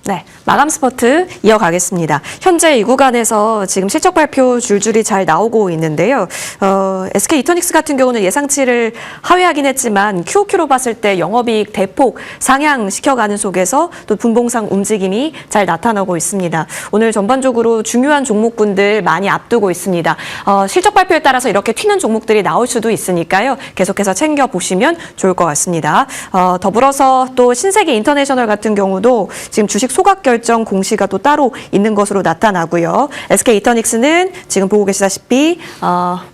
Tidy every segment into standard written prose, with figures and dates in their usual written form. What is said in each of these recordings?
네, 마감 스퍼트 이어가겠습니다. 현재 이 구간에서 지금 실적 발표 줄줄이 잘 나오고 있는데요. SK 이터닉스 같은 경우는 예상치를 하회하긴 했지만 QOQ로 봤을 때 영업이익 대폭 상향시켜가는 속에서 또 분봉상 움직임이 잘 나타나고 있습니다. 오늘 전반적으로 중요한 종목군들 많이 앞두고 있습니다. 실적 발표에 따라서 이렇게 튀는 종목들이 나올 수도 있으니까요. 계속해서 챙겨보시면 좋을 것 같습니다. 더불어서 또 신세계 인터내셔널 같은 경우도 지금 주식 소각 결정 공시가 또 따로 있는 것으로 나타나고요. SK 이터닉스는 지금 보고 계시다시피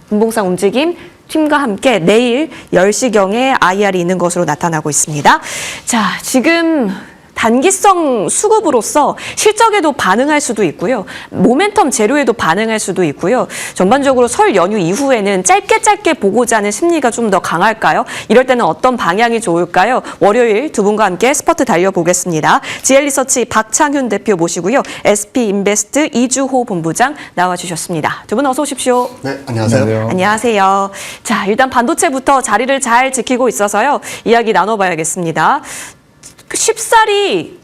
분봉상 움직임 팀과 함께 내일 10시경에 IR이 있는 것으로 나타나고 있습니다. 자, 지금 단기성 수급으로서 실적에도 반응할 수도 있고요. 모멘텀 제로에도 반응할 수도 있고요. 전반적으로 설 연휴 이후에는 짧게 보고자 하는 심리가 좀 더 강할까요? 이럴 때는 어떤 방향이 좋을까요? 월요일 두 분과 함께 스퍼트 달려보겠습니다. GL리서치 박창윤 대표 모시고요. SP인베스트 이주호 본부장 나와주셨습니다. 두 분 어서 오십시오. 네, 안녕하세요. 안녕하세요. 자, 일단 반도체부터 자리를 잘 지키고 있어서요. 이야기 나눠봐야겠습니다. 쉽사리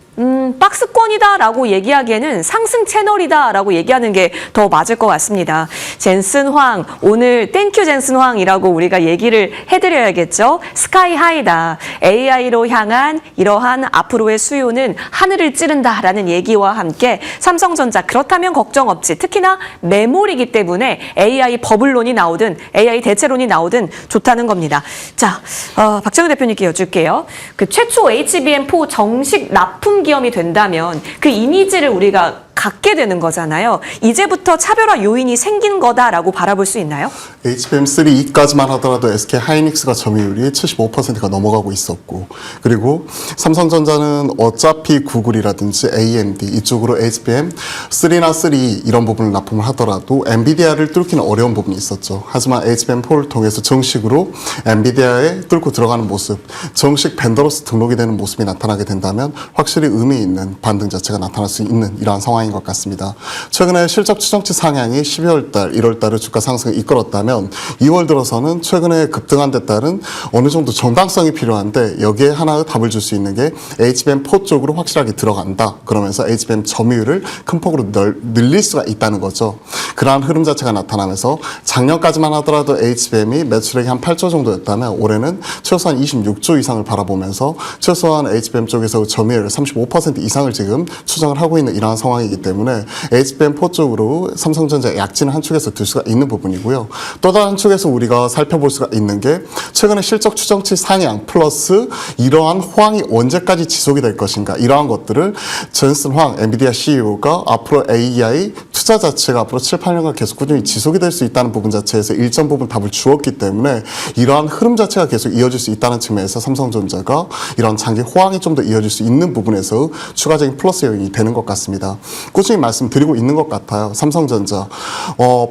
박스권이다라고 얘기하기에는 상승 채널이다라고 얘기하는 게 더 맞을 것 같습니다. 젠슨 황, 오늘 땡큐 젠슨 황이라고 우리가 얘기를 해드려야겠죠. 스카이 하이다. AI로 향한 이러한 앞으로의 수요는 하늘을 찌른다라는 얘기와 함께 삼성전자 그렇다면 걱정 없지. 특히나 메모리이기 때문에 AI 버블론이 나오든 AI 대체론이 나오든 좋다는 겁니다. 자, 박정희 대표님께 여쭐게요. 그 최초 HBM4 정식 납품 기염이 된다면 그 이미지를 우리가 갖게 되는 거잖아요. 이제부터 차별화 요인이 생긴 거다라고 바라볼 수 있나요? HBM3E까지만 하더라도 SK 하이닉스가 점유율이 75%가 넘어가고 있었고, 그리고 삼성전자는 어차피 구글이라든지 AMD 이쪽으로 HBM3나 3 이런 부분을 납품을 하더라도 엔비디아를 뚫기는 어려운 부분이 있었죠. 하지만 HBM4를 통해서 정식으로 엔비디아에 뚫고 들어가는 모습, 정식 벤더로서 등록이 되는 모습이 나타나게 된다면 확실히 의미 있는 반등 자체가 나타날 수 있는 이러한 상황인 것 같습니다. 최근에 실적 추정치 상향이 12월 달, 1월 달을 주가 상승을 이끌었다면 2월 들어서는 최근에 급등한 데 따른 어느 정도 정당성이 필요한데 여기에 하나의 답을 줄 수 있는 게 HBM4 쪽으로 확실하게 들어간다. 그러면서 HBM 점유율을 큰 폭으로 늘릴 수가 있다는 거죠. 그러한 흐름 자체가 나타나면서 작년까지만 하더라도 HBM이 매출액이 한 8조 정도였다면 올해는 최소한 26조 이상을 바라보면서 최소한 HBM 쪽에서 점유율 35% 이상을 지금 추정을 하고 있는 이러한 상황이기 때문에 HBM4 쪽으로 삼성전자 약진을 한 축에서 들 수가 있는 부분이고요. 또 다른 한 축에서 우리가 살펴볼 수가 있는 게 최근에 실적 추정치 상향 플러스 이러한 호황이 언제까지 지속이 될 것인가, 이러한 것들을 젠슨 황 엔비디아 CEO가 앞으로 AI 투자 자체가 앞으로 7, 8년간 계속 꾸준히 지속이 될 수 있다는 부분 자체에서 일정 부분 답을 주었기 때문에 이러한 흐름 자체가 계속 이어질 수 있다는 측면에서 삼성전자가 이런 장기 호황이 좀 더 이어질 수 있는 부분에서 추가적인 플러스 요인이 되는 것 같습니다. 꾸준히 말씀드리고 있는 것 같아요. 삼성전자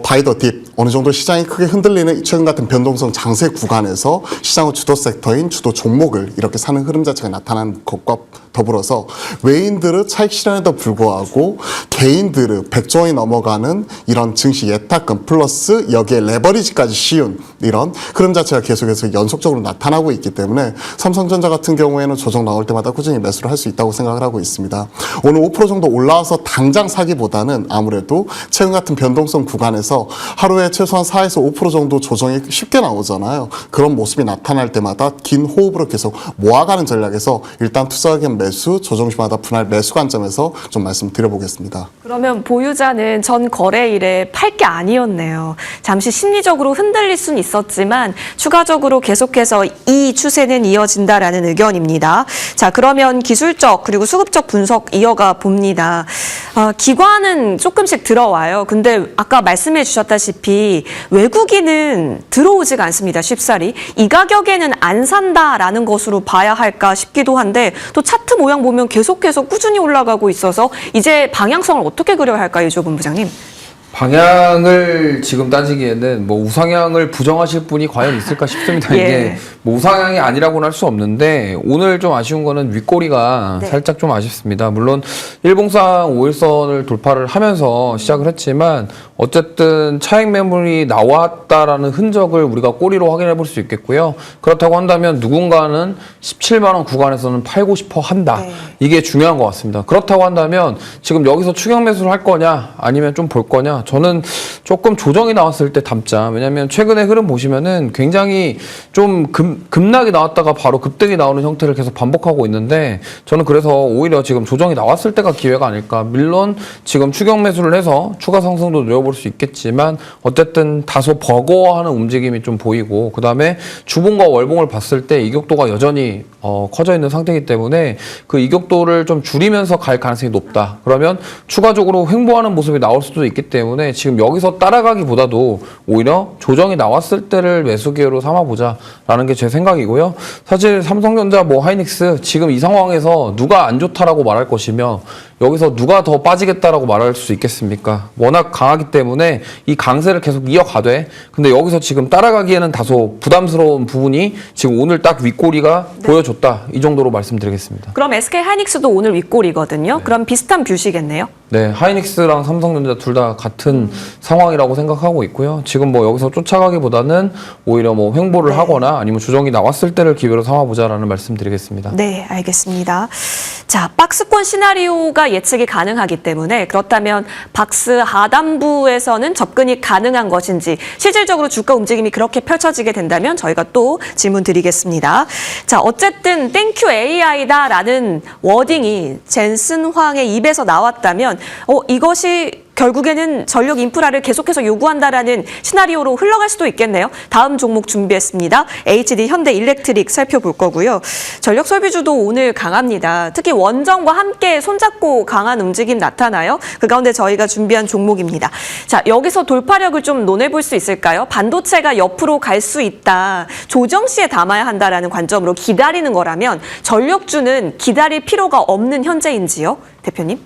바이 더 딥, 어느 정도 시장이 크게 흔들리는 최근 같은 변동성 장세 구간에서 시장의 주도 섹터인 주도 종목을 이렇게 사는 흐름 자체가 나타난 것과 더불어서 외인들의 차익 실현에도 불구하고 개인들의 100조 원이 넘어가는 이런 증시 예탁금 플러스 여기에 레버리지까지 씌운 이런 흐름 자체가 계속해서 연속적으로 나타나고 있기 때문에 삼성전자 같은 경우에는 조정 나올 때마다 꾸준히 매수를 할 수 있다고 생각을 하고 있습니다. 오늘 5% 정도 올라와서 당장 사기보다는 아무래도 최근 같은 변동성 구간에서 하루에 최소한 4에서 5% 정도 조정이 쉽게 나오잖아요. 그런 모습이 나타날 때마다 긴 호흡으로 계속 모아가는 전략에서 일단 투자 의견 매수, 조정시마다 분할 매수 관점에서 좀 말씀드려보겠습니다. 그러면 보유자는 전 거래일에 팔 게 아니었네요. 잠시 심리적으로 흔들릴 수는 있었지만 추가적으로 계속해서 이 추세는 이어진다라는 의견입니다. 자, 그러면 기술적 그리고 수급적 분석 이어가 봅니다. 기관은 조금씩 들어와요. 근데 아까 말씀해 주셨다시피 외국인은 들어오지가 않습니다. 쉽사리. 이 가격에는 안 산다라는 것으로 봐야 할까 싶기도 한데 또 차트 모양 보면 계속해서 꾸준히 올라가고 있어서 이제 방향성을 어떻게 그려야 할까요, 이조 본부장님? 방향을 지금 따지기에는 뭐 우상향을 부정하실 분이 과연 있을까 싶습니다. 예. 이게 뭐 우상향이 아니라고는 할 수 없는데 오늘 좀 아쉬운 거는 윗꼬리가 네. 살짝 좀 아쉽습니다. 물론 일봉상 5일선을 돌파를 하면서 시작을 했지만 어쨌든 차익 매물이 나왔다라는 흔적을 우리가 꼬리로 확인해 볼 수 있겠고요. 그렇다고 한다면 누군가는 17만 원 구간에서는 팔고 싶어 한다. 네. 이게 중요한 것 같습니다. 그렇다고 한다면 지금 여기서 추격 매수를 할 거냐 아니면 좀 볼 거냐 저는 조금 조정이 나왔을 때 담자. 왜냐하면 최근의 흐름 보시면은 굉장히 좀 급락이 나왔다가 바로 급등이 나오는 형태를 계속 반복하고 있는데 저는 그래서 오히려 지금 조정이 나왔을 때가 기회가 아닐까. 물론 지금 추격 매수를 해서 추가 상승도 노려볼 수 있겠지만 어쨌든 다소 버거워하는 움직임이 좀 보이고 그 다음에 주봉과 월봉을 봤을 때 이격도가 여전히 커져 있는 상태이기 때문에 그 이격도를 좀 줄이면서 갈 가능성이 높다. 그러면 추가적으로 횡보하는 모습이 나올 수도 있기 때문에 지금 여기서 따라가기보다도 오히려 조정이 나왔을 때를 매수 기회로 삼아보자라는 게 제 생각이고요. 사실 삼성전자 뭐 하이닉스 지금 이 상황에서 누가 안 좋다라고 말할 것이며 여기서 누가 더 빠지겠다라고 말할 수 있겠습니까? 워낙 강하기 때문에 이 강세를 계속 이어가되 근데 여기서 지금 따라가기에는 다소 부담스러운 부분이 지금 오늘 딱 윗꼬리가 보여줬다. 이 정도로 말씀드리겠습니다. 그럼 SK 하이닉스도 오늘 윗골이거든요. 그럼 비슷한 뷰시겠네요. 네, 하이닉스랑 삼성전자 둘 다 같은 상황이라고 생각하고 있고요. 지금 뭐 여기서 쫓아가기보다는 오히려 뭐 횡보를 하거나 아니면 조정이 나왔을 때를 기회로 삼아보자라는 말씀드리겠습니다. 네, 알겠습니다. 자, 박스권 시나리오가 예측이 가능하기 때문에 그렇다면 박스 하단부에서는 접근이 가능한 것인지 실질적으로 주가 움직임이 그렇게 펼쳐지게 된다면 저희가 또 질문 드리겠습니다. 자, 어쨌든 땡큐 AI다라는 워딩이 젠슨 황의 입에서 나왔다면 이것이 결국에는 전력 인프라를 계속해서 요구한다라는 시나리오로 흘러갈 수도 있겠네요. 다음 종목 준비했습니다. HD 현대일렉트릭 살펴볼 거고요. 전력 설비주도 오늘 강합니다. 특히 원전과 함께 손잡고 강한 움직임 나타나요. 그 가운데 저희가 준비한 종목입니다. 자, 여기서 돌파력을 좀 논해볼 수 있을까요? 반도체가 옆으로 갈 수 있다. 조정 시에 담아야 한다라는 관점으로 기다리는 거라면 전력주는 기다릴 필요가 없는 현재인지요? 대표님?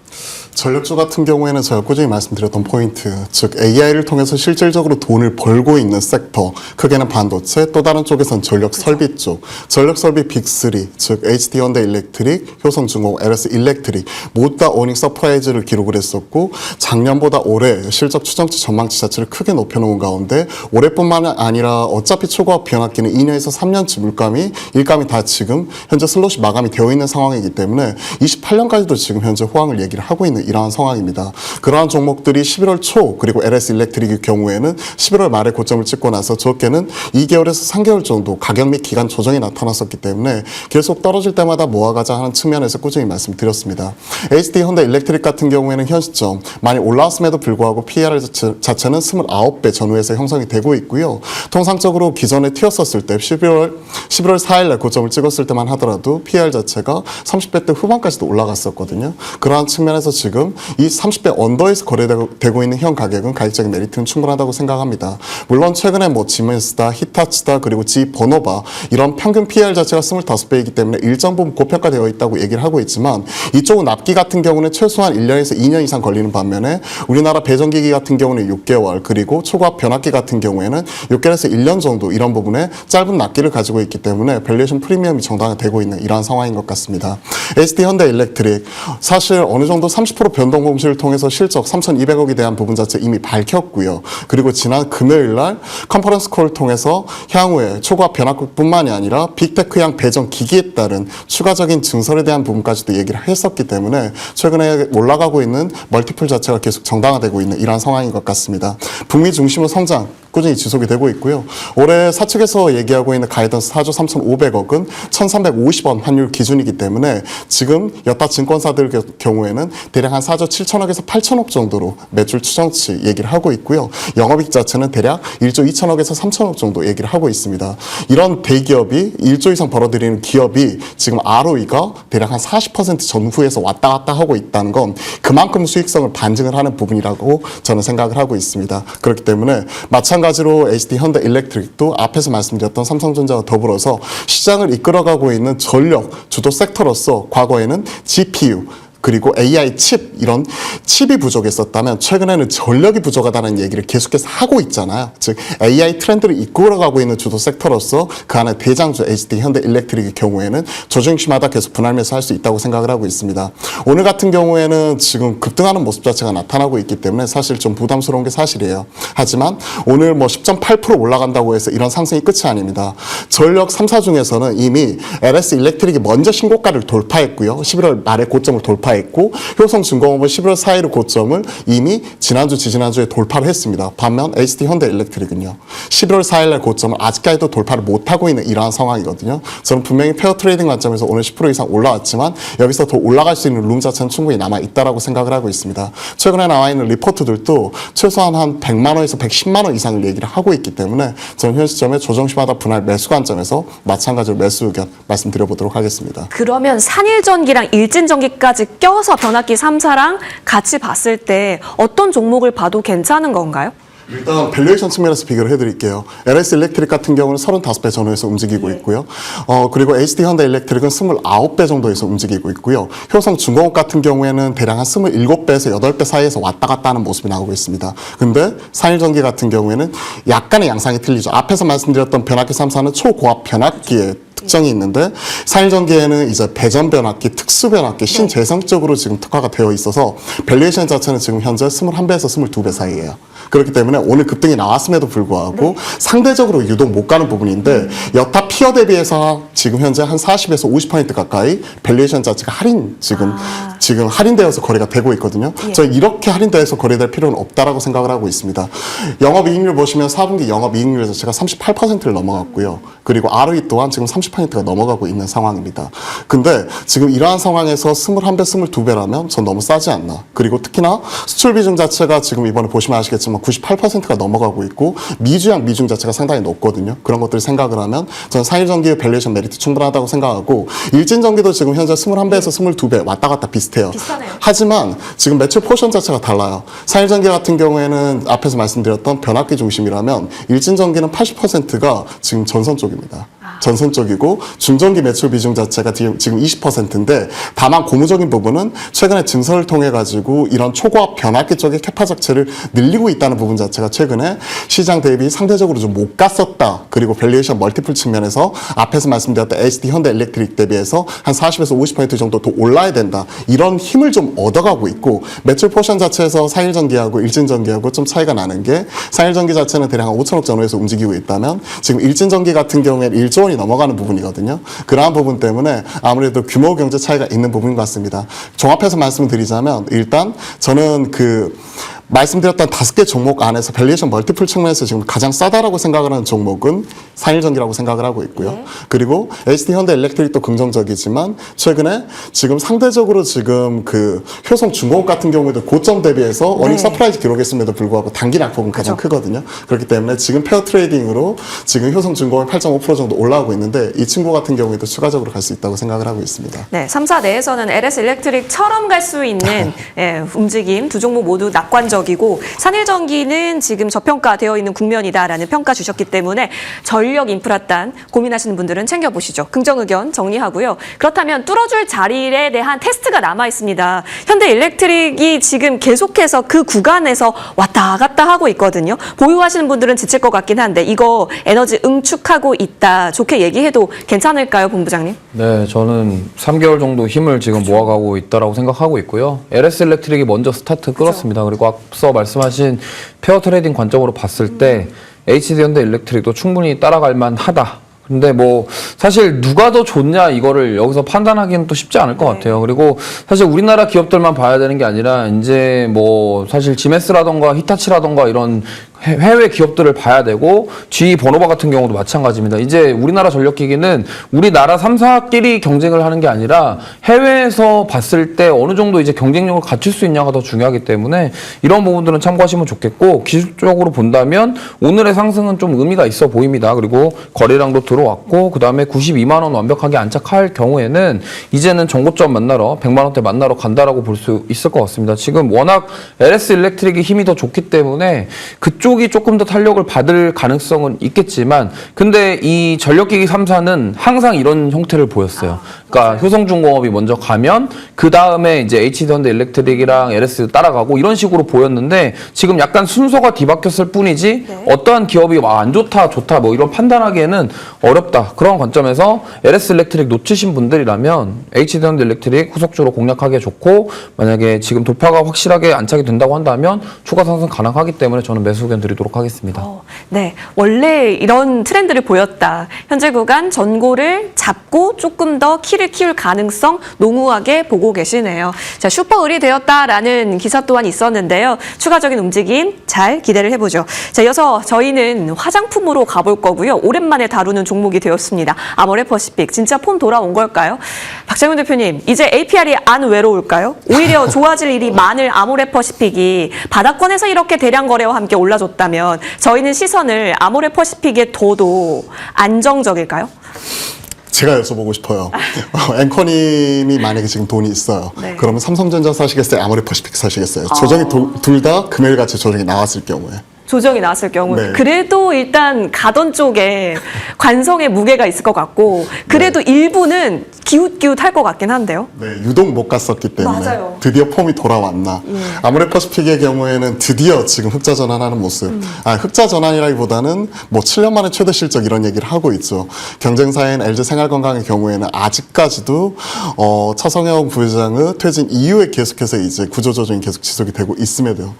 전력주 같은 경우에는 제가 꾸준히 말씀드렸던 포인트, 즉 AI를 통해서 실질적으로 돈을 벌고 있는 섹터, 크게는 반도체, 또 다른 쪽에선 전력 설비 쪽, 전력 설비 빅3, 즉 HD 현대 일렉트릭, 효성중공, LS 일렉트릭 모두 다 어닝 서프라이즈를 기록을 했었고 작년보다 올해 실적 추정치 전망치 자체를 크게 높여놓은 가운데 올해뿐만 아니라 어차피 초과학 변압기는 2년에서 3년치 물감이 일감이 다 지금 현재 슬롯이 마감이 되어 있는 상황이기 때문에 28년까지도 지금 현재 호황을 얘기를 하고 있는 이러한 상황입니다. 그러한 종목들이 11월 초 그리고 LS 일렉트릭의 경우에는 11월 말에 고점을 찍고 나서 적게는 2개월에서 3개월 정도 가격 및 기간 조정이 나타났었기 때문에 계속 떨어질 때마다 모아가자 하는 측면에서 꾸준히 말씀드렸습니다. HD 현대 일렉트릭 같은 경우에는 현 시점 많이 올라왔음에도 불구하고 PER 자체는 29배 전후에서 형성이 되고 있고요. 통상적으로 기존에 튀었었을 때 11월 4일 날 고점을 찍었을 때만 하더라도 PER 자체가 30배대 후반까지도 올라갔었거든요. 그러한 측면에서 지금 이 30배 언더에서 거래되고 있는 현 가격은 가격적인 메리트는 충분하다고 생각합니다. 물론 최근에 뭐 지멘스다, 히타치다, 그리고 지버노바 이런 평균 PER 자체가 25배이기 때문에 일정 부분 고평가되어 있다고 얘기를 하고 있지만 이쪽은 납기 같은 경우는 최소한 1년에서 2년 이상 걸리는 반면에 우리나라 배전기기 같은 경우는 6개월 그리고 초과학 변압기 같은 경우에는 6개월에서 1년 정도 이런 부분에 짧은 납기를 가지고 있기 때문에 밸류에이션 프리미엄이 정당화되고 있는 이러한 상황인 것 같습니다. SD 현대 일렉트릭 사실 어느 정도 30% 변동 공시를 통해서 실적 3,200억에 대한 부분 자체 이미 밝혔고요. 그리고 지난 금요일 날 컨퍼런스 콜을 통해서 향후에 초과학 변압기뿐만이 아니라 빅테크향 배전 기기에 따른 추가적인 증설에 대한 부분까지도 얘기를 했었기 때문에 최근에 올라가고 있는 멀티플 자체가 계속 정당화되고 있는 이러한 상황인 것 같습니다. 북미 중심으로 성장 꾸준히 지속이 되고 있고요. 올해 사측에서 얘기하고 있는 가이던스 4조 3,500억은 1,350원 환율 기준이기 때문에 지금 여타 증권사들 경우에는 대략 한 4조 7천억에서 8천억 정도로 매출 추정치 얘기를 하고 있고요. 영업이익 자체는 대략 1조 2천억에서 3천억 정도 얘기를 하고 있습니다. 이런 대기업이 1조 이상 벌어들이는 기업이 지금 ROE가 대략 한 40% 전후에서 왔다 갔다 하고 있다는 건 그만큼 수익성을 반증을 하는 부분이라고 저는 생각을 하고 있습니다. 그렇기 때문에 마찬가지로 HD 현대 일렉트릭도 앞에서 말씀드렸던 삼성전자와 더불어서 시장을 이끌어가고 있는 전력 주도 섹터로서 과거에는 GPU 그리고 AI 칩 이런 칩이 부족했었다면 최근에는 전력이 부족하다는 얘기를 계속해서 하고 있잖아요. 즉 AI 트렌드를 이끌어가고 있는 주도 섹터로서 그 안에 대장주 HD 현대일렉트릭의 경우에는 조정시마다 계속 분할 매수할 수 있다고 생각을 하고 있습니다. 오늘 같은 경우에는 지금 급등하는 모습 자체가 나타나고 있기 때문에 사실 좀 부담스러운 게 사실이에요. 하지만 오늘 뭐 10.8% 올라간다고 해서 이런 상승이 끝이 아닙니다. 전력 3사 중에서는 이미 LS 일렉트릭이 먼저 신고가를 돌파했고요. 11월 말에 고점을 돌파했고 효성중공업은 11월 4일 고점을 이미 지난주, 지지난주에 돌파를 했습니다. 반면 HD 현대일렉트릭은요. 11월 4일날 고점을 아직까지도 돌파를 못하고 있는 이러한 상황이거든요. 저는 분명히 페어 트레이딩 관점에서 오늘 10% 이상 올라왔지만 여기서 더 올라갈 수 있는 룸 자체는 충분히 남아있다고 생각을 하고 있습니다. 최근에 나와 있는 리포트들도 최소한 한 100만 원에서 110만 원 이상을 얘기를 하고 있기 때문에 저는 현 시점에 조정시마다 분할 매수 관점에서 마찬가지로 매수 의견 말씀드려보도록 하겠습니다. 그러면 산일전기랑 일진전기까지 껴서 변압기 3사랑 같이 봤을 때 어떤 종목을 봐도 괜찮은 건가요? 일단 밸류에이션 측면에서 비교를 해드릴게요. LS 일렉트릭 같은 경우는 35배 전후에서 움직이고 있고요. 그리고 HD 현대일렉트릭은 29배 정도에서 움직이고 있고요. 효성중공업 같은 경우에는 대략 한 27배에서 8배 사이에서 왔다 갔다 하는 모습이 나오고 있습니다. 근데 산일전기 같은 경우에는 약간의 양상이 틀리죠. 앞에서 말씀드렸던 변압기 3사는 초고압 변압기의 특징이 있는데 산일전기에는 이제 배전 변압기, 특수 변압기, 신재생적으로 지금 특화가 되어 있어서 밸류에이션 자체는 지금 현재 21배에서 22배 사이예요. 그렇기 때문에 오늘 급등이 나왔음에도 불구하고 상대적으로 유독 못 가는 부분인데 여타 피어 대비해서 지금 현재 한 40에서 50% 가까이 밸류에이션 자체가 지금 할인되어서 거래가 되고 있거든요. 저 이렇게 할인되어서 거래될 필요는 없다라고 생각을 하고 있습니다. 영업이익률 보시면 4분기 영업이익률 자체가 38%를 넘어갔고요. 그리고 ROE 또한 지금 30%가 넘어가고 있는 상황입니다. 근데 지금 이러한 상황에서 21배, 22배라면 전 너무 싸지 않나. 그리고 특히나 수출 비중 자체가 지금 이번에 보시면 아시겠지만 98%가 넘어가고 있고 미주양 비중 자체가 상당히 높거든요. 그런 것들을 생각을 하면 저는 산일전기의 밸류에이션 메리트 충분하다고 생각하고 일진전기도 지금 현재 21배에서 22배 왔다 갔다 비슷해요. 비슷하네요. 하지만 지금 매출 포션 자체가 달라요. 산일전기 같은 경우에는 앞에서 말씀드렸던 변압기 중심이라면 일진전기는 80%가 지금 전선 쪽입니다. 전선 쪽이고 중전기 매출 비중 자체가 지금 20%인데 다만 고무적인 부분은 최근에 증설을 통해 가지고 이런 초고압 변압기 쪽의 캐파 자체를 늘리고 있다는 부분 자체가 최근에 시장 대비 상대적으로 좀 못 갔었다. 그리고 밸류에이션 멀티플 측면에서 앞에서 말씀드렸던 HD 현대일렉트릭 대비해서 한 40에서 50% 정도 더 올라야 된다. 이런 힘을 좀 얻어가고 있고 매출 포션 자체에서 산일전기하고 일진전기하고 좀 차이가 나는 게 산일전기 자체는 대략 한 5천억 전후에서 움직이고 있다면 지금 일진전기 같은 경우에는 1조 원이 넘어가는 부분이거든요. 그러한 부분 때문에 아무래도 규모 경제 차이가 있는 부분인 것 같습니다. 종합해서 말씀을 드리자면 일단 저는 말씀드렸던 5개 종목 안에서 밸류에이션 멀티플 측면에서 지금 가장 싸다라고 생각을 하는 종목은 산일전기라고 생각을 하고 있고요. 그리고 HD 현대일렉트릭도 긍정적이지만 최근에 지금 상대적으로 지금 효성중공업 같은 경우에도 고점 대비해서 어닝 서프라이즈 기록했음에도 불구하고 단기 낙폭은 가장 크거든요. 그렇기 때문에 지금 페어 트레이딩으로 지금 효성중공업이 8.5% 정도 올라오고 있는데 이 친구 같은 경우에도 추가적으로 갈 수 있다고 생각을 하고 있습니다. 네, 3사 내에서는 LS 일렉트릭처럼 갈 수 있는 움직임 두 종목 모두 낙관적이고 산일전기는 지금 저평가되어 있는 국면이다라는 평가 주셨기 때문에 전력 인프라단 고민하시는 분들은 챙겨보시죠. 긍정 의견 정리하고요. 그렇다면 뚫어줄 자리에 대한 테스트가 남아 있습니다. 현대일렉트릭이 지금 계속해서 그 구간에서 왔다 갔다 하고 있거든요. 보유하시는 분들은 지칠 것 같긴 한데 이거 에너지 응축하고 있다. 좋게 얘기해도 괜찮을까요, 본부장님? 네, 저는 3개월 정도 힘을 지금 모아가고 있다라고 생각하고 있고요. LS 일렉트릭이 먼저 스타트 끌었습니다. 그리고 앞서 말씀하신 페어 트레이딩 관점으로 봤을 때 HD 현대일렉트릭도 충분히 따라갈 만하다. 근데 뭐 사실 누가 더 좋냐 이거를 여기서 판단하기는 또 쉽지 않을 것 같아요. 그리고 사실 우리나라 기업들만 봐야 되는 게 아니라 이제 뭐 사실 지메스라던가 히타치라던가 이런 해외 기업들을 봐야 되고 GE 버노바 같은 경우도 마찬가지입니다. 이제 우리나라 전력기기는 우리나라 3사끼리 경쟁을 하는 게 아니라 해외에서 봤을 때 어느 정도 이제 경쟁력을 갖출 수 있냐가 더 중요하기 때문에 이런 부분들은 참고하시면 좋겠고 기술적으로 본다면 오늘의 상승은 좀 의미가 있어 보입니다. 그리고 거래량도 들어왔고 그 다음에 92만 원 완벽하게 안착할 경우에는 이제는 정고점 만나러 100만 원대 만나러 간다라고 볼 수 있을 것 같습니다. 지금 워낙 LS 일렉트릭이 힘이 더 좋기 때문에 그쪽 이쪽이 조금 더 탄력을 받을 가능성은 있겠지만 근데 이 전력기기 3사는 항상 이런 형태를 보였어요. 그러니까 효성중공업이 먼저 가면 그 다음에 이제 HD현대 일렉트릭이랑 LS 따라가고 이런 식으로 보였는데 지금 약간 순서가 뒤바뀌었을 뿐이지 네. 어떠한 기업이 막 안 좋다 좋다 뭐 이런 판단하기에는 어렵다. 그런 관점에서 LS 일렉트릭 놓치신 분들이라면 HD현대 일렉트릭 후속주로 공략하기에 좋고 만약에 지금 돌파가 확실하게 안착이 된다고 한다면 추가 상승 가능하기 때문에 저는 매수 의견 드리도록 하겠습니다. 네, 원래 이런 트렌드를 보였다. 현재 구간 전고를 잡고 조금 더 키를 키울 가능성 농후하게 보고 계시네요. 자, 슈퍼을이 되었다라는 기사 또한 있었는데요. 추가적인 움직임 잘 기대를 해보죠. 자, 이어서 저희는 화장품으로 가볼 거고요. 오랜만에 다루는 종목이 되었습니다. 아모레퍼시픽 진짜 폼 돌아온 걸까요? 박장훈 대표님, 이제 APR이 안 외로울까요? 오히려 좋아질 일이 많을 아모레퍼시픽이 바닥권에서 이렇게 대량 거래와 함께 올라줬다면 저희는 시선을 아모레퍼시픽에 둬도 안정적일까요? 제가 여쭤보고 싶어요. 앵커님이 만약에 지금 돈이 있어요. 네. 그러면 삼성전자 사시겠어요? 아모레퍼시픽 사시겠어요? 조정이 둘 다 금일같이 조정이 나왔을 경우에. 조정이 나왔을 경우 네. 그래도 일단 가던 쪽에 관성의 무게가 있을 것 같고 그래도 일부는 기웃기웃할 것 같긴 한데요. 네, 유독 못 갔었기 때문에 맞아요. 드디어 폼이 돌아왔나. 아모레퍼시픽의 경우에는 드디어 지금 흑자 전환하는 모습. 흑자 전환이라기보다는 뭐 7년 만에 최대 실적 이런 얘기를 하고 있죠. 경쟁사인 LG생활건강의 경우에는 아직까지도 차성영 부회장의 퇴진 이후에 계속해서 이제 구조조정이 계속 지속이 되고 있음에도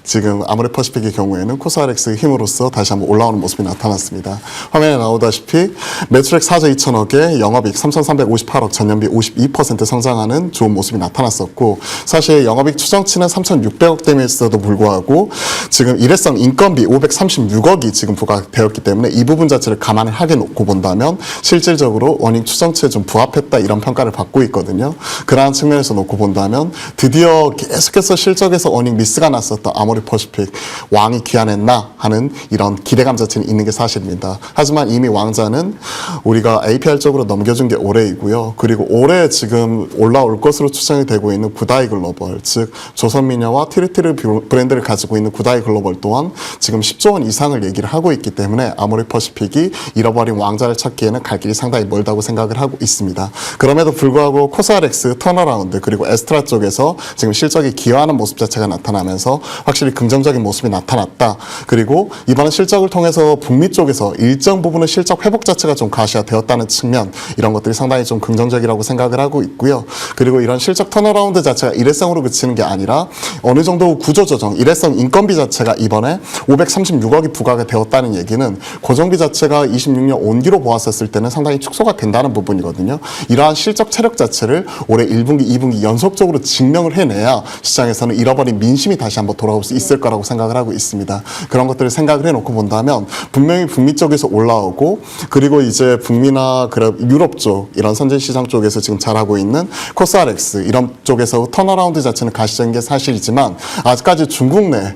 지금 아모레퍼시픽의 경우에는 코스알엑스의 힘으로써 다시 한번 올라오는 모습이 나타났습니다. 화면에 나오다시피 매출액 4조 2천억에 영업이익 3,358억, 전년비 52% 성장하는 좋은 모습이 나타났었고 사실 영업이익 추정치는 3,600억대임에도 불구하고 지금 일회성 인건비 536억이 지금 부과되었기 때문에 이 부분 자체를 감안을 하게 놓고 본다면 실질적으로 원익 추정치에 좀 부합했다 이런 평가를 받고 있거든요. 그러한 측면에서 놓고 본다면 드디어 계속해서 실적에서 원익 미스가 났었던 아모레퍼시픽 왕이 귀환했나 하는 이런 기대감 자체는 있는 게 사실입니다. 하지만 이미 왕자는 우리가 APR 쪽으로 넘겨준 게 올해이고요. 그리고 올해 지금 올라올 것으로 추정이 되고 있는 구다이 글로벌, 즉 조선미녀와 티르티르 브랜드를 가지고 있는 구다이 글로벌 또한 지금 10조 원 이상을 얘기를 하고 있기 때문에 아모레퍼시픽이 잃어버린 왕자를 찾기에는 갈 길이 상당히 멀다고 생각을 하고 있습니다. 그럼에도 불구하고 코스알엑스 턴어라운드 그리고 에스트라 쪽에서 지금 실적이 기여하는 모습 자체가 나타나면서 확실히 긍정적인 모습이 나타났다. 그리고 이번 실적을 통해서 북미 쪽에서 일정 부분의 실적 회복 자체가 좀 가시화되었다는 측면 이런 것들이 상당히 좀 긍정적이라고 생각을 하고 있고요. 그리고 이런 실적 턴어라운드 자체가 일회성으로 그치는 게 아니라 어느 정도 구조조정, 일회성 인건비 자체가 이번에 536억이 부과가 되었다는 얘기는 고정비 자체가 26년 온기로 보았었을 때는 상당히 축소가 된다는 부분이거든요. 이러한 실적 체력 자체를 올해 1분기, 2분기 연속적으로 증명을 해내야 시장에서는 잃어버린 민심이 다시 한번 돌아올 수 있을 거라고 생각을 하고 있습니다. 그런 것들을 생각을 해놓고 본다면 분명히 북미 쪽에서 올라오고 그리고 이제 북미나 유럽 쪽 이런 선진 시장 쪽에서 지금 잘하고 있는 코스알엑스 이런 쪽에서 턴어라운드 자체는 가시적인 게 사실이지만 아직까지 중국 내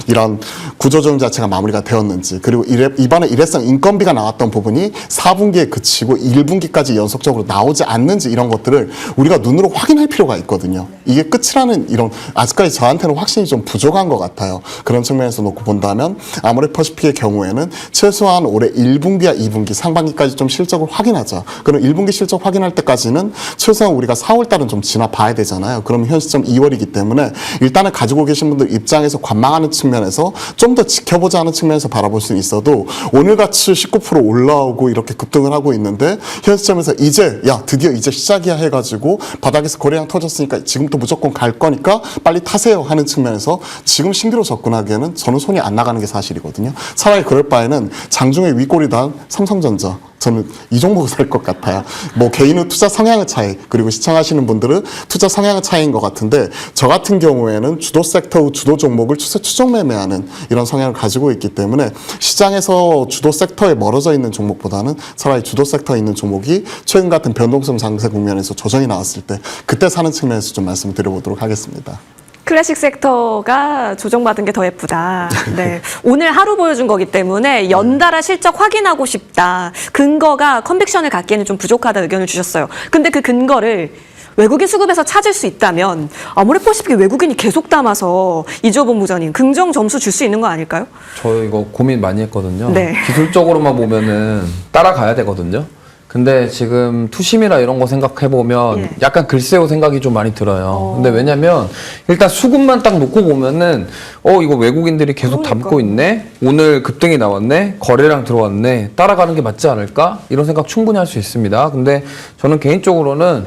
이런 구조조정 자체가 마무리가 되었는지 그리고 이번에 일회성 인건비가 나왔던 부분이 4분기에 그치고 1분기까지 연속적으로 나오지 않는지 이런 것들을 우리가 눈으로 확인할 필요가 있거든요. 이게 끝이라는 이런 아직까지 저한테는 확신이 좀 부족한 것 같아요. 그런 측면에서 놓고 본다면 아모레퍼시픽의 경우에는 최소한 올해 1분기와 2분기 상반기까지 좀 실적을 확인하자. 그럼 1분기 실적 확인할 때까지는 최소한 우리가 4월 달은 좀 지나 봐야 되잖아요. 그럼 현 시점 2월이기 때문에 일단은 가지고 계신 분들 입장에서 관망하는 측면에서 좀 더 지켜보자 하는 측면에서 바라볼 수는 있어도 오늘같이 19% 올라오고 이렇게 급등을 하고 있는데 현 시점에서 이제 드디어 이제 시작이야 해가지고 바닥에서 거래량 터졌으니까 지금부터 무조건 갈 거니까 빨리 타세요 하는 측면에서 지금 신규로 접근하기에는 저는 손이 안 나가는 게 사실이거든요. 차라리 그럴 바에는 장중에 윗골이던 삼성전자 저는 이 종목을 살 것 같아요. 뭐 개인의 투자 성향의 차이 그리고 시청하시는 분들은 투자 성향의 차이인 것 같은데 저 같은 경우에는 주도 섹터 주도 종목을 추정 매매하는 이런 성향을 가지고 있기 때문에 시장에서 주도 섹터에 멀어져 있는 종목보다는 차라리 주도 섹터에 있는 종목이 최근 같은 변동성 장세 국면에서 조정이 나왔을 때 그때 사는 측면에서 좀 말씀을 드려보도록 하겠습니다. 클래식 섹터가 조정받은 게 더 예쁘다. 네. 오늘 하루 보여준 거기 때문에 연달아 실적 확인하고 싶다. 근거가 컨빅션을 갖기에는 좀 부족하다 의견을 주셨어요. 근데 그 근거를 외국인 수급에서 찾을 수 있다면 아모레퍼시픽이 외국인이 계속 담아서 이주호 본부장님 긍정 점수 줄 수 있는 거 아닐까요? 저 이거 고민 많이 했거든요. 네. 기술적으로만 보면은 따라가야 되거든요. 근데 지금 투심이나 이런 거 생각해보면 예. 약간 글쎄요 생각이 좀 많이 들어요. 근데 왜냐면 일단 수급만 딱 놓고 보면은 이거 외국인들이 계속 그러니까요. 담고 있네? 오늘 급등이 나왔네? 거래량 들어왔네? 따라가는 게 맞지 않을까? 이런 생각 충분히 할 수 있습니다. 근데 저는 개인적으로는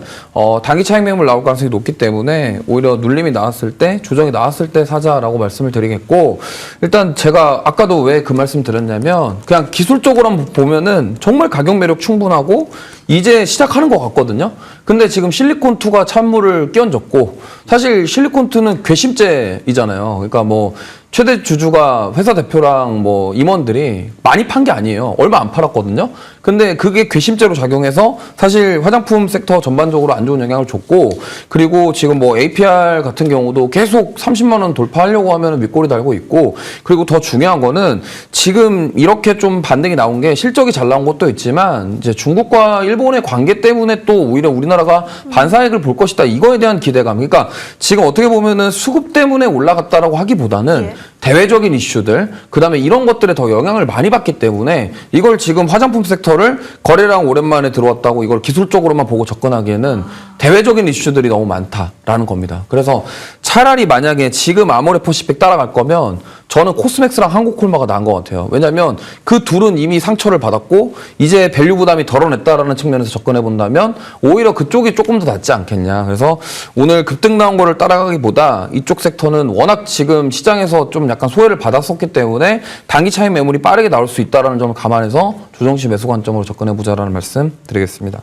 단기 차익 매물 나올 가능성이 높기 때문에 오히려 눌림이 나왔을 때, 조정이 나왔을 때 사자라고 말씀을 드리겠고, 일단 제가 아까도 왜 그 말씀 드렸냐면 그냥 기술적으로 한번 보면은 정말 가격 매력 충분하고 이제 시작하는 것 같거든요. 근데 지금 실리콘2가 찬물을 끼얹었고, 사실 실리콘2는 괘씸죄이잖아요. 그러니까 뭐 최대 주주가 회사 대표랑 뭐 임원들이 많이 판 게 아니에요. 얼마 안 팔았거든요. 근데 그게 괘씸죄로 작용해서 사실 화장품 섹터 전반적으로 안 좋은 영향을 줬고, 그리고 지금 뭐 APR 같은 경우도 계속 30만 원 돌파하려고 하면 윗골이 달고 있고, 그리고 더 중요한 거는 지금 이렇게 좀 반등이 나온 게 실적이 잘 나온 것도 있지만 이제 중국과 일본의 관계 때문에 또 오히려 우리나라가 반사익을 볼 것이다, 이거에 대한 기대감. 그러니까 지금 어떻게 보면은 수급 때문에 올라갔다라고 하기보다는 예. 대외적인 이슈들, 그다음에 이런 것들에 더 영향을 많이 받기 때문에 이걸 지금 화장품 섹터를 거래량 오랜만에 들어왔다고 이걸 기술적으로만 보고 접근하기에는 대외적인 이슈들이 너무 많다라는 겁니다. 그래서 차라리 만약에 지금 아모레퍼시픽 따라갈 거면 저는 코스맥스랑 한국콜마가 나은 것 같아요. 왜냐하면 그 둘은 이미 상처를 받았고 이제 밸류 부담이 덜어냈다라는 측면에서 접근해 본다면 오히려 그쪽이 조금 더 낫지 않겠냐. 그래서 오늘 급등 나온 거를 따라가기보다 이쪽 섹터는 워낙 지금 시장에서 좀 약간 소외를 받았었기 때문에 단기 차익 매물이 빠르게 나올 수 있다는 점을 감안해서 조정시 매수 관점으로 접근해 보자라는 말씀 드리겠습니다.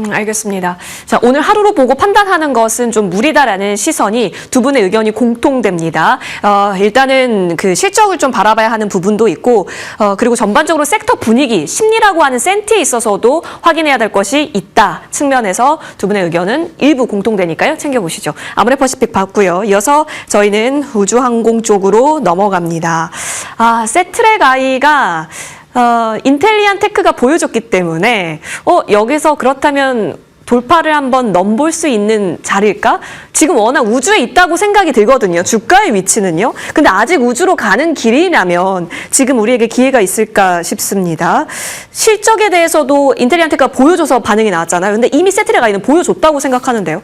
알겠습니다. 자, 오늘 하루로 보고 판단하는 것은 좀 무리다라는 시선이 두 분의 의견이 공통됩니다. 일단은 그 실적을 좀 바라봐야 하는 부분도 있고, 그리고 전반적으로 섹터 분위기, 심리라고 하는 센티에 있어서도 확인해야 될 것이 있다 측면에서 두 분의 의견은 일부 공통되니까요. 챙겨보시죠. 아모레퍼시픽 봤고요. 이어서 저희는 우주항공 쪽으로 넘어갑니다. 세트랙 아이가 인텔리안 테크가 보여줬기 때문에 여기서 그렇다면 돌파를 한번 넘볼 수 있는 자리일까? 지금 워낙 우주에 있다고 생각이 들거든요. 주가의 위치는요. 근데 아직 우주로 가는 길이라면 지금 우리에게 기회가 있을까 싶습니다. 실적에 대해서도 인텔리안 테크가 보여줘서 반응이 나왔잖아요. 근데 이미 세트랙 아이는 보여줬다고 생각하는데요.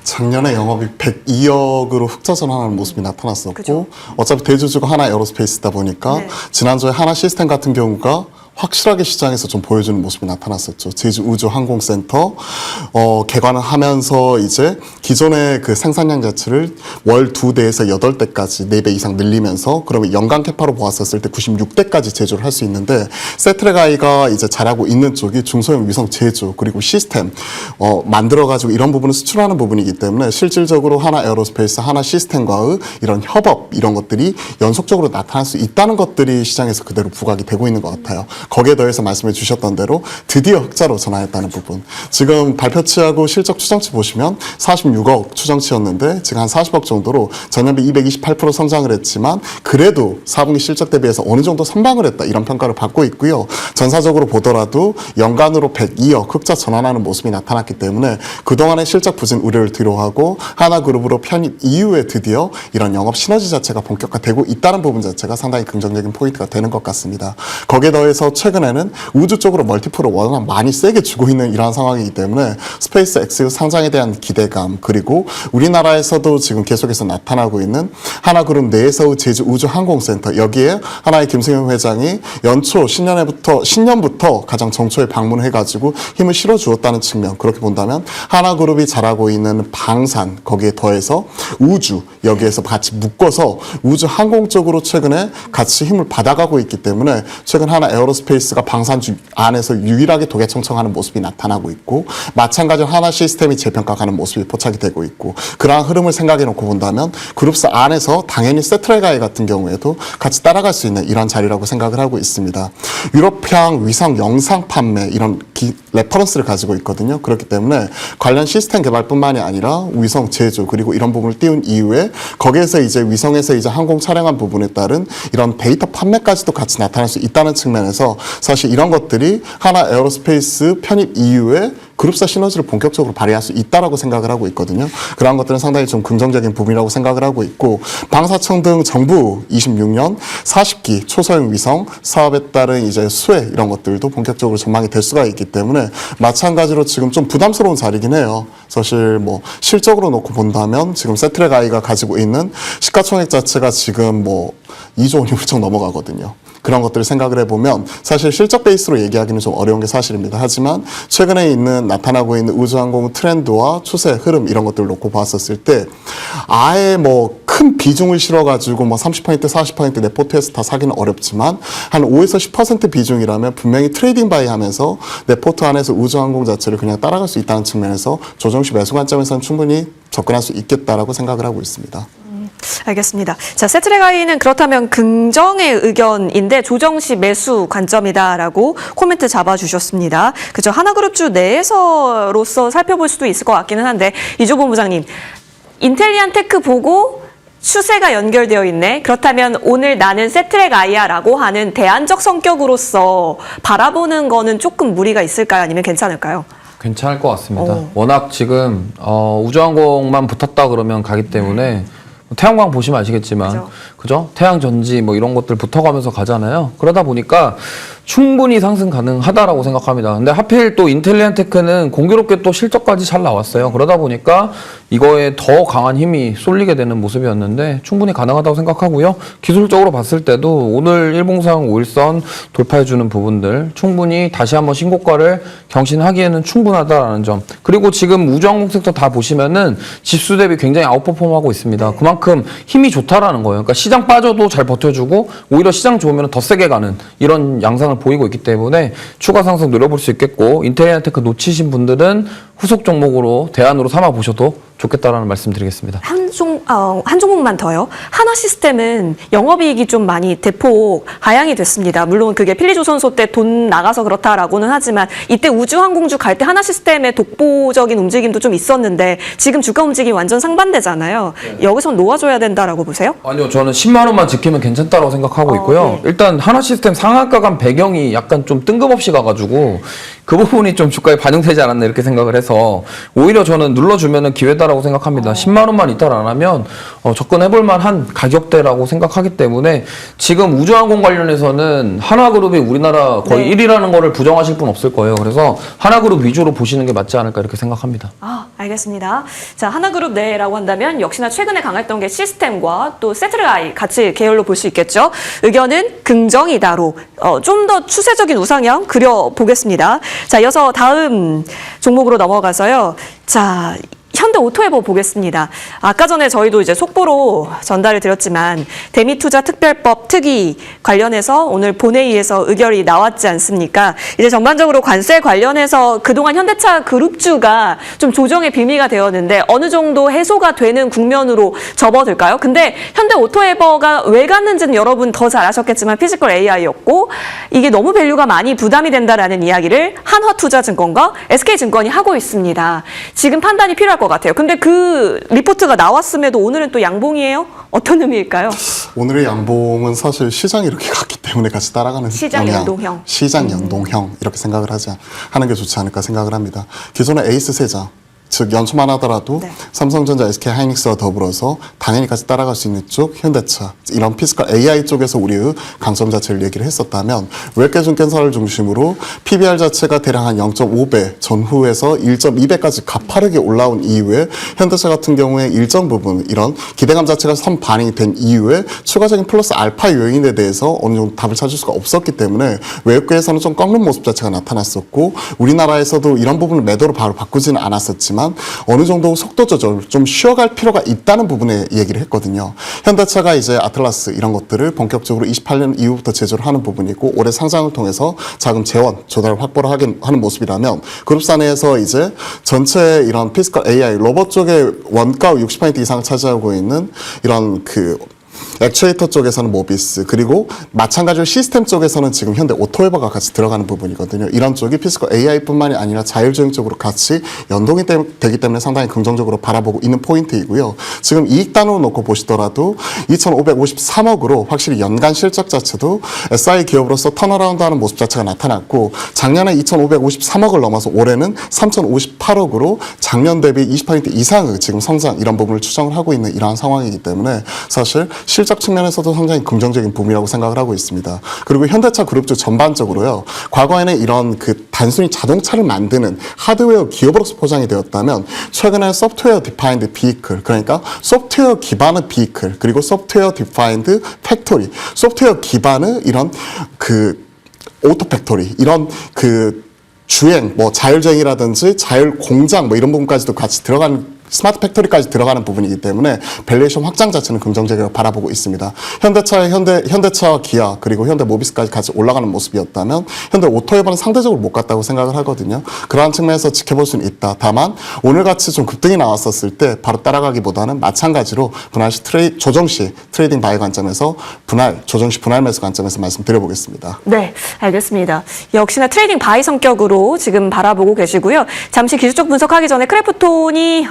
작년에 영업이익 102억으로 흑자 전환하는 모습이 나타났었고, 그죠. 어차피 대주주가 하나 에어로스페이스다 보니까 네. 지난주에 하나 시스템 같은 경우가 확실하게 시장에서 좀 보여주는 모습이 나타났었죠. 제주 우주 항공센터 개관을 하면서 이제 기존의 그 생산량 자체를 월 2대에서 8대까지 4배 이상 늘리면서, 그러면 연간 캐파로 보았었을 때 96대까지 제조를 할 수 있는데, 세트랙아이가 이제 잘하고 있는 쪽이 중소형 위성 제조 그리고 시스템 만들어가지고 이런 부분을 수출하는 부분이기 때문에 실질적으로 하나 에어로스페이스, 하나 시스템과의 이런 협업, 이런 것들이 연속적으로 나타날 수 있다는 것들이 시장에서 그대로 부각이 되고 있는 것 같아요. 거기에 더해서 말씀해 주셨던 대로 드디어 흑자로 전환했다는 부분. 지금 발표치하고 실적 추정치 보시면 46억 추정치였는데 지금 한 40억 정도로 전년비 228% 성장을 했지만 그래도 4분기 실적 대비해서 어느 정도 선방을 했다, 이런 평가를 받고 있고요. 전사적으로 보더라도 연간으로 102억 흑자 전환하는 모습이 나타났기 때문에 그동안의 실적 부진 우려를 뒤로하고 하나그룹으로 편입 이후에 드디어 이런 영업 시너지 자체가 본격화되고 있다는 부분 자체가 상당히 긍정적인 포인트가 되는 것 같습니다. 거기에 더해서 최근에는 우주 쪽으로 멀티플을 워낙 많이 세게 주고 있는 이러한 상황이기 때문에 스페이스 X 상장에 대한 기대감, 그리고 우리나라에서도 지금 계속해서 나타나고 있는 하나그룹 내에서의 제주 우주 항공센터, 여기에 하나의 김승현 회장이 연초 신년부터 가장 정초에 방문해가지고 힘을 실어주었다는 측면, 그렇게 본다면 하나그룹이 잘하고 있는 방산, 거기에 더해서 우주, 여기에서 같이 묶어서 우주 항공 쪽으로 최근에 같이 힘을 받아가고 있기 때문에 최근 하나 에어로스페이스가 방산주 안에서 유일하게 도개청청하는 모습이 나타나고 있고, 마찬가지로 하나 시스템이 재평가하는 모습이 포착이 되고 있고, 그러한 흐름을 생각해 놓고 본다면 그룹사 안에서 당연히 세트랙아이 같은 경우에도 같이 따라갈 수 있는 이런 자리라고 생각을 하고 있습니다. 유럽향 위성 영상 판매, 이런 레퍼런스를 가지고 있거든요. 그렇기 때문에 관련 시스템 개발뿐만이 아니라 위성 제조, 그리고 이런 부분을 띄운 이후에 거기에서 이제 위성에서 이제 항공 촬영한 부분에 따른 이런 데이터 판매까지도 같이 나타날 수 있다는 측면에서 사실 이런 것들이 하나 에어로스페이스 편입 이후에 그룹사 시너지를 본격적으로 발휘할 수 있다라고 생각을 하고 있거든요. 그러한 것들은 상당히 좀 긍정적인 부분이라고 생각을 하고 있고, 방사청 등 정부 26년 40기 초소형 위성 사업에 따른 이제 수혜 이런 것들도 본격적으로 전망이 될 수가 있기 때문에 마찬가지로 지금 좀 부담스러운 자리긴 해요. 사실 뭐 실적으로 놓고 본다면 지금 세트랙아이가 가지고 있는 시가총액 자체가 지금 뭐 2조 원이 훌쩍 넘어가거든요. 그런 것들을 생각을 해보면 사실 실적 베이스로 얘기하기는 좀 어려운 게 사실입니다. 하지만 최근에 나타나고 있는 우주항공 트렌드와 추세, 흐름 이런 것들을 놓고 봤었을 때 아예 뭐 큰 비중을 실어가지고 뭐 30%, 40% 내 포트에서 다 사기는 어렵지만 한 5에서 10% 비중이라면 분명히 트레이딩 바이 하면서 내 포트 안에서 우주항공 자체를 그냥 따라갈 수 있다는 측면에서 조정시 매수 관점에서는 충분히 접근할 수 있겠다라고 생각을 하고 있습니다. 알겠습니다. 자, 세트랙아이는 그렇다면 긍정의 의견인데 조정시 매수 관점이다라고 코멘트 잡아주셨습니다. 그죠? 하나그룹주 내에서로서 살펴볼 수도 있을 것 같기는 한데 이조본 부장님, 인텔리안 테크 보고 추세가 연결되어 있네. 그렇다면 오늘 나는 세트랙아이야라고 하는 대안적 성격으로서 바라보는 거는 조금 무리가 있을까요? 아니면 괜찮을까요? 괜찮을 것 같습니다. 워낙 지금 우주항공만 붙었다 그러면 가기 때문에 태양광 보시면 아시겠지만 그죠? 태양전지 뭐 이런 것들 붙어가면서 가잖아요. 그러다 보니까 충분히 상승 가능하다라고 생각합니다. 근데 하필 또 인텔리안 테크는 공교롭게 또 실적까지 잘 나왔어요. 그러다 보니까 이거에 더 강한 힘이 쏠리게 되는 모습이었는데 충분히 가능하다고 생각하고요. 기술적으로 봤을 때도 오늘 일봉상 5일선 돌파해주는 부분들 충분히 다시 한번 신고가를 경신하기에는 충분하다라는 점. 그리고 지금 우주항공 섹터 다 보시면은 지수 대비 굉장히 아웃퍼폼하고 있습니다. 그만큼 힘이 좋다라는 거예요. 그러니까 시장 빠져도 잘 버텨주고 오히려 시장 좋으면 더 세게 가는 이런 양상을 보이고 있기 때문에 추가 상승 노려볼 수 있겠고, 인텔리안 테크 놓치신 분들은 후속 종목으로 대안으로 삼아 보셔도 좋겠다라는 말씀 드리겠습니다. 한 종목만 더요. 하나 시스템은 영업이익이 좀 많이 대폭 하향이 됐습니다. 물론 그게 필리조선소 때 돈 나가서 그렇다라고는 하지만 이때 우주항공주 갈 때 하나 시스템의 독보적인 움직임도 좀 있었는데 지금 주가 움직임이 완전 상반되잖아요. 여기선 놓아줘야 된다라고 보세요? 아니요, 저는 10만 원만 지키면 괜찮다고 생각하고 있고요. 네. 일단 하나 시스템 상한가 간 배경이 약간 좀 뜬금없이 가가지고 그 부분이 좀 주가에 반영되지 않았나 이렇게 생각을 해서 오히려 저는 눌러주면은 기회다라고 생각합니다. 10만 원만 이탈 안 하면 접근해볼 만한 가격대라고 생각하기 때문에 지금 우주항공 관련해서는 하나그룹이 우리나라 거의 1위라는 거를 부정하실 분 없을 거예요. 그래서 하나그룹 위주로 보시는 게 맞지 않을까 이렇게 생각합니다. 알겠습니다. 자, 하나그룹 내라고 한다면 역시나 최근에 강했던 게 시스템과 또 세트랙아이 같이 계열로 볼 수 있겠죠. 의견은 긍정이다로 좀 더 추세적인 우상향 그려보겠습니다. 자, 이어서 다음 종목으로 넘어가서요. 자, 현대오토에버 보겠습니다. 아까 전에 저희도 이제 속보로 전달을 드렸지만 대미투자특별법 특위 관련해서 오늘 본회의에서 의결이 나왔지 않습니까? 이제 전반적으로 관세 관련해서 그동안 현대차 그룹주가 좀 조정의 빌미가 되었는데 어느 정도 해소가 되는 국면으로 접어들까요? 근데 현대오토에버가 왜 갔는지는 여러분 더 잘 아셨겠지만 피지컬 AI였고 이게 너무 밸류가 많이 부담이 된다라는 이야기를 한화투자증권과 SK증권이 하고 있습니다. 지금 판단이 필요할 것 같아요. 근데 그 리포트가 나왔음에도 오늘은 또 양봉이에요? 어떤 의미일까요? 오늘의 양봉은 사실 시장이 이렇게 갔기 때문에 같이 따라가는 시장 연동형. 시장 연동형 이렇게 생각을 하는 게 좋지 않을까 생각을 합니다. 기존의 에이스 세자 즉 연초만 하더라도 삼성전자, SK하이닉스와 더불어서 당연히 같이 따라갈 수 있는 쪽 현대차 이런 피지컬 AI 쪽에서 우리의 강점 자체를 얘기를 했었다면 외국계증권사를 중심으로 PBR 자체가 대략 한 0.5배 전후에서 1.2배까지 가파르게 올라온 이후에 현대차 같은 경우에 일정 부분 이런 기대감 자체가 선 반영이 된 이후에 추가적인 플러스 알파 요인에 대해서 어느 정도 답을 찾을 수가 없었기 때문에 외국계에서는 좀 꺾는 모습 자체가 나타났었고 우리나라에서도 이런 부분을 매도로 바로 바꾸지는 않았었지만 어느 정도 속도 조절 좀 쉬어갈 필요가 있다는 부분에 얘기를 했거든요. 현대차가 이제 아틀라스 이런 것들을 본격적으로 28년 이후부터 제조를 하는 부분이고 올해 상장을 통해서 자금 재원 조달을 확보를 하는 모습이라면 그룹사 내에서 이제 전체 이런 피지컬 AI 로봇 쪽의 원가 60% 이상을 차지하고 있는 이런 액추에이터 쪽에서는 모비스, 그리고 마찬가지로 시스템 쪽에서는 지금 현대 오토웨버가 같이 들어가는 부분이거든요. 이런 쪽이 피지컬 AI뿐만이 아니라 자율주행 쪽으로 같이 연동이 되기 때문에 상당히 긍정적으로 바라보고 있는 포인트이고요. 지금 이익단으로 놓고 보시더라도 2,553억으로 확실히 연간 실적 자체도 SI 기업으로서 턴어라운드하는 모습 자체가 나타났고, 작년에 2,553억을 넘어서 올해는 3,058억으로 작년 대비 20% 이상의 지금 성장, 이런 부분을 추정을 하고 있는 이러한 상황이기 때문에 사실 실적 측면에서도 상당히 긍정적인 붐이라고 생각을 하고 있습니다. 그리고 현대차 그룹주 전반적으로요, 과거에는 이런 그 단순히 자동차를 만드는 하드웨어 기업으로서 포장이 되었다면 최근에 소프트웨어 디파인드 비이클, 그러니까 소프트웨어 기반의 비이클, 그리고 소프트웨어 디파인드 팩토리, 소프트웨어 기반의 이런 그 오토 팩토리, 이런 그 주행, 뭐 자율주행이라든지 자율 공장 뭐 이런 부분까지도 같이 들어가는, 스마트 팩토리까지 들어가는 부분이기 때문에 밸류에이션 확장 자체는 긍정적으로 바라보고 있습니다. 현대차와 기아, 그리고 현대 모비스까지 같이 올라가는 모습이었다면 현대 오토웨버는 상대적으로 못 갔다고 생각을 하거든요. 그러한 측면에서 지켜볼 수는 있다. 다만 오늘같이 좀 급등이 나왔었을 때 바로 따라가기보다는 마찬가지로 분할시 조정시 트레이딩 바이 관점에서 조정시 분할 매수 관점에서 말씀드려보겠습니다. 네, 알겠습니다. 역시나 트레이딩 바이 성격으로 지금 바라보고 계시고요. 잠시 기술적 분석하기 전에 크래프톤이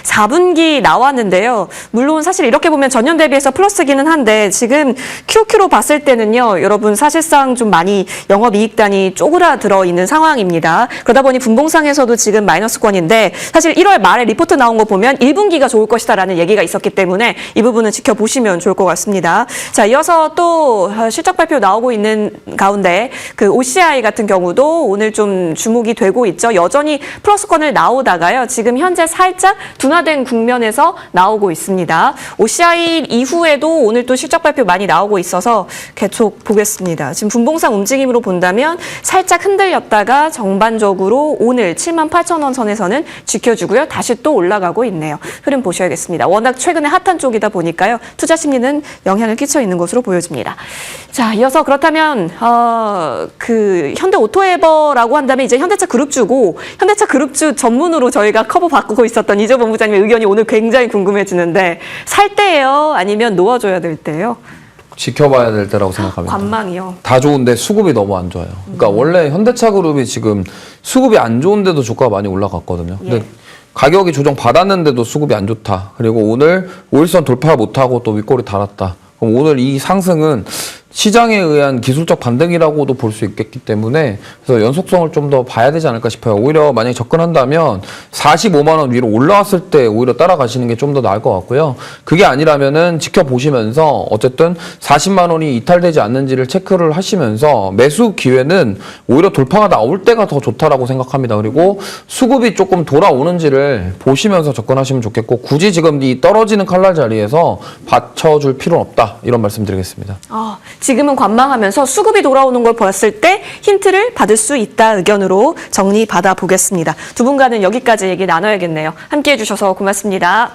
4분기 나왔는데요. 물론 사실 이렇게 보면 전년 대비해서 플러스기는 한데 지금 QQ로 봤을 때는요, 여러분 사실상 좀 많이 영업이익단이 쪼그라들어 있는 상황입니다. 그러다 보니 분봉상에서도 지금 마이너스권인데, 사실 1월 말에 리포트 나온 거 보면 1분기가 좋을 것이다라는 얘기가 있었기 때문에 이 부분은 지켜보시면 좋을 것 같습니다. 자, 이어서 또 실적 발표 나오고 있는 가운데 그 OCI 같은 경우도 오늘 좀 주목이 되고 있죠. 여전히 플러스권을 나오다가요, 지금 현재 살짝 둔화된 국면에서 나오고 있습니다. OCI 이후에도 오늘 또 실적 발표 많이 나오고 있어서 계속 보겠습니다. 지금 분봉상 움직임으로 본다면 살짝 흔들렸다가 전반적으로 오늘 78,000원 선에서는 지켜주고요. 다시 또 올라가고 있네요. 흐름 보셔야겠습니다. 워낙 최근에 핫한 쪽이다 보니까요, 투자 심리는 영향을 끼쳐 있는 것으로 보여집니다. 자, 이어서 그렇다면 그 현대 오토에버라고 한다면 이제 현대차 그룹주고, 현대차 그룹주 전문으로 저희가 커버 바꾸고 있었던 이조 본부장님의 의견이 오늘 굉장히 궁금해지는데, 살 때예요? 아니면 놓아줘야 될 때예요? 지켜봐야 될 때라고 생각합니다. 관망이요. 다 좋은데 수급이 너무 안 좋아요. 그러니까 원래 현대차 그룹이 지금 수급이 안 좋은데도 주가가 많이 올라갔거든요. 근데 예. 가격이 조정 받았는데도 수급이 안 좋다. 그리고 오늘 5일선 돌파 못하고 또 윗골이 달았다. 그럼 오늘 이 상승은 시장에 의한 기술적 반등이라고도 볼 수 있겠기 때문에, 그래서 연속성을 좀 더 봐야 되지 않을까 싶어요. 오히려 만약에 접근한다면 45만 원 위로 올라왔을 때 오히려 따라가시는 게 좀 더 나을 것 같고요. 그게 아니라면은 지켜보시면서 어쨌든 40만 원이 이탈되지 않는지를 체크를 하시면서 매수 기회는 오히려 돌파가 나올 때가 더 좋다라고 생각합니다. 그리고 수급이 조금 돌아오는지를 보시면서 접근하시면 좋겠고, 굳이 지금 이 떨어지는 칼날 자리에서 받쳐줄 필요는 없다, 이런 말씀 드리겠습니다. 지금은 관망하면서 수급이 돌아오는 걸 봤을 때 힌트를 받을 수 있다 의견으로 정리 받아보겠습니다. 두 분과는 여기까지 얘기 나눠야겠네요. 함께해 주셔서 고맙습니다.